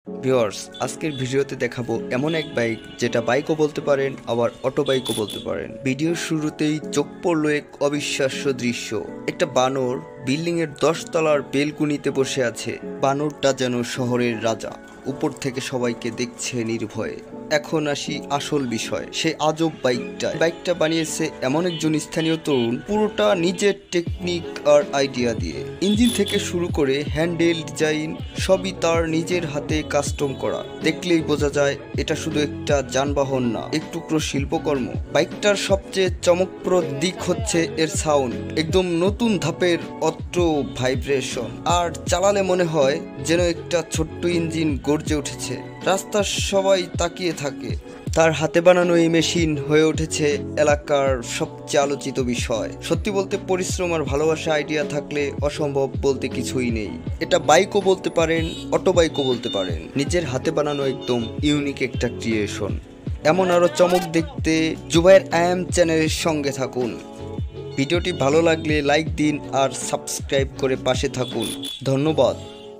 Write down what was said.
Viewers, আজকের ভিডিওতে দেখাবো এমন এক বাইক যেটা বাইকও বলতে পারেন আবার অটো বাইকও বলতে পারেন। ভিডিওর শুরুতেই চোখ পড়লো এক অবিশ্বাস্য দৃশ্য। একটা বানর বিল্ডিং এর 10 তলার বেলকুনিতে বসে আছে। বানরটা যেন শহরের রাজা, উপর থেকে সবাইকে দেখছে নির্ভয়ে। এখন আসি আসল বিষয়, সে আজব বাইকটা বানিয়েছে এমন একজন স্থানীয় তরুণ, পুরোটা নিজের টেকনিক আর আইডিয়া দিয়ে। ইঞ্জিন থেকে শুরু করে হ্যান্ডেল, ডিজাইন সবই তার নিজের হাতে কাস্টম করা। দেখলেই বোঝা যায় এটা শুধু একটা যানবাহন না, এক টুকরো শিল্পকর্ম। বাইকটার সবচেয়ে চমকপ্রদ দিক হচ্ছে এর সাউন্ড, একদম নতুন ধাপের অটো ভাইব্রেশন। আর চালালে মনে হয় যেন একটা ছোট্ট ইঞ্জিন গর্জে উঠেছে। রাস্তার সবাই তাকিয়ে থাকে। তার হাতে বানানো এই মেশিন হয়ে উঠেছে এলাকার সবচেয়ে আলোচিত বিষয়। সত্যি বলতে পরিশ্রম আর ভালোবাসা, আইডিয়া থাকলে অসম্ভব বলতে কিছুই নেই। এটা বাইকও বলতে পারেন, অটো বাইকও বলতে পারেন। নিজের হাতে বানানো একদম ইউনিক একটা ক্রিয়েশন। এমন আরও চমক দেখতে জুবায়ের আইএম চ্যানেলের সঙ্গে থাকুন। ভিডিওটি ভালো লাগলে লাইক দিন আর সাবস্ক্রাইব করে পাশে থাকুন। ধন্যবাদ।